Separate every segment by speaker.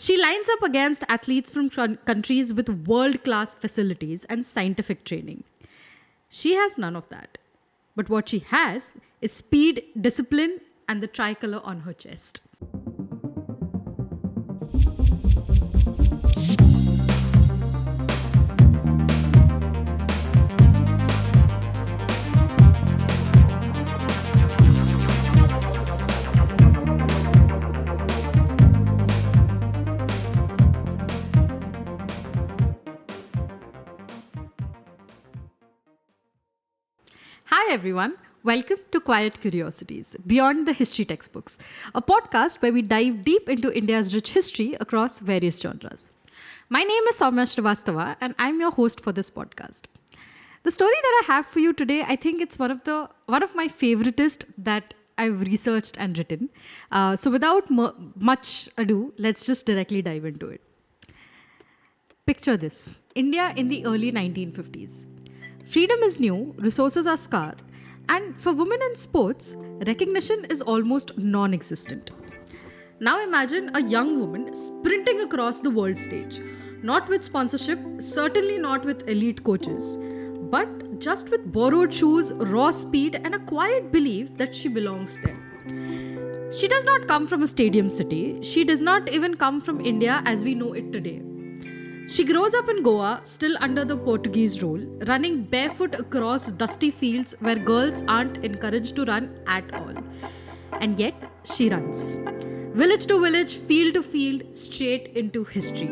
Speaker 1: She lines up against athletes from countries with world class facilities and scientific training. She has none of that. But what she has is speed, discipline, and the tricolor on her chest. Hi, everyone. Welcome to Quiet Curiosities Beyond the History Textbooks, a podcast where we dive deep into India's rich history across various genres. My name is Somya Srivastava, and I'm your host for this podcast. The story that I have for you today, I think it's one of my favoritist that I've researched and written. So, without much ado, let's just directly dive into it. Picture this: India in the early 1950s. Freedom is new, resources are scarce, and for women in sports, recognition is almost non existent. Now imagine a young woman sprinting across the world stage, not with sponsorship, certainly not with elite coaches, but just with borrowed shoes, raw speed, and a quiet belief that she belongs there. She does not come from a stadium city, she does not even come from India as we know it today. She grows up in Goa, still under the Portuguese rule, running barefoot across dusty fields where girls aren't encouraged to run at all. And yet, she runs. Village to village, field to field, straight into history.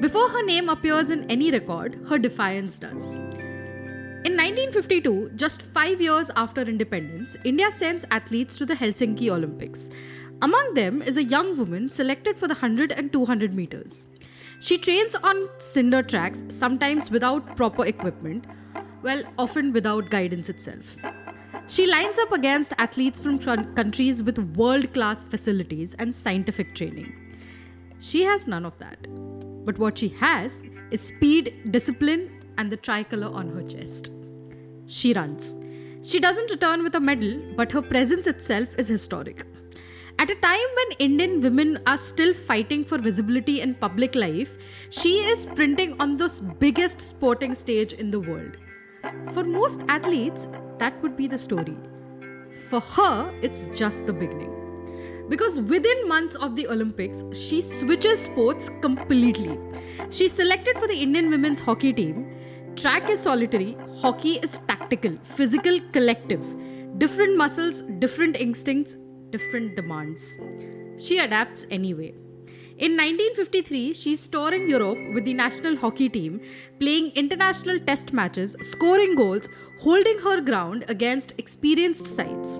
Speaker 1: Before her name appears in any record, her defiance does. In 1952, just 5 years after independence, India sends athletes to the Helsinki Olympics. Among them is a young woman selected for the 100 and 200 meters. She trains on cinder tracks, sometimes without proper equipment, often without guidance itself. She lines up against athletes from countries with world-class facilities and scientific training. She has none of that. But what she has is speed, discipline, and the tricolor on her chest. She runs. She doesn't return with a medal, but her presence itself is historic. At a time when Indian women are still fighting for visibility in public life, she is sprinting on the biggest sporting stage in the world. For most athletes, that would be the story. For her, it's just the beginning. Because within months of the Olympics, she switches sports completely. She's selected for the Indian women's hockey team. Track is solitary, hockey is tactical, physical, collective. Different muscles, different instincts, different demands. She adapts anyway. In 1953, she's touring Europe with the national hockey team, playing international test matches, scoring goals, holding her ground against experienced sides.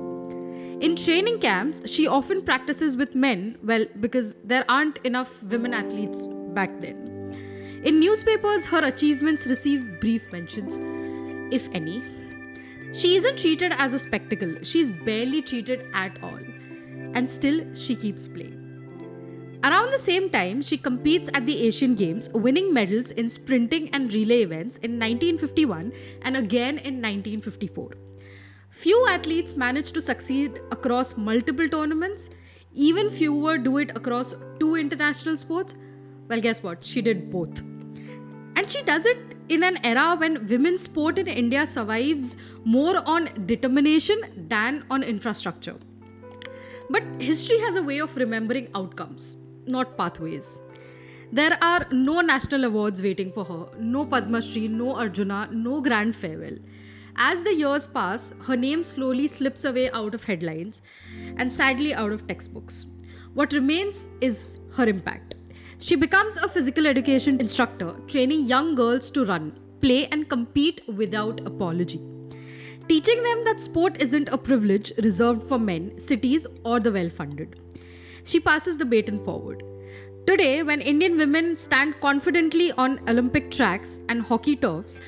Speaker 1: In training camps, she often practices with men, because there aren't enough women athletes back then. In newspapers, her achievements receive brief mentions, if any. She isn't treated as a spectacle, she's barely treated at all. And still, she keeps playing. Around the same time, she competes at the Asian Games, winning medals in sprinting and relay events in 1951 and again in 1954. Few athletes manage to succeed across multiple tournaments. Even fewer do it across 2 international sports. Well, guess what? She did both. And she does it in an era when women's sport in India survives more on determination than on infrastructure. But history has a way of remembering outcomes, not pathways. There are no national awards waiting for her, no Padma Shri, no Arjuna, no grand farewell. As the years pass, her name slowly slips away out of headlines and sadly out of textbooks. What remains is her impact. She becomes a physical education instructor, training young girls to run, play, and compete without apology. Teaching them that sport isn't a privilege reserved for men, cities, or the well-funded. She passes the baton forward. Today, when Indian women stand confidently on Olympic tracks and hockey turfs,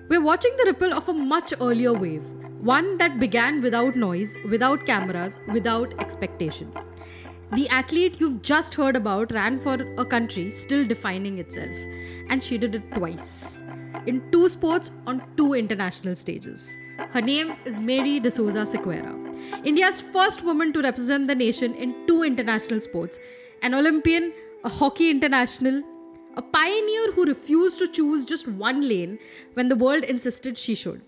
Speaker 1: we're watching the ripple of a much earlier wave, one that began without noise, without cameras, without expectation. The athlete you've just heard about ran for a country still defining itself, and she did it twice, in 2 sports on 2 international stages. Her name is D'Souza Sequeira, India's first woman to represent the nation in 2 international sports, an Olympian, a hockey international, a pioneer who refused to choose just one lane when the world insisted she should.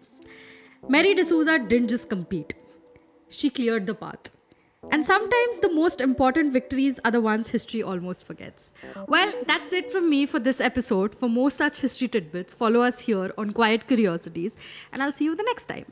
Speaker 1: Mary D'Souza didn't just compete, she cleared the path. And sometimes the most important victories are the ones history almost forgets. Well, that's it from me for this episode. For more such history tidbits, follow us here on Quiet Curiosities, and I'll see you the next time.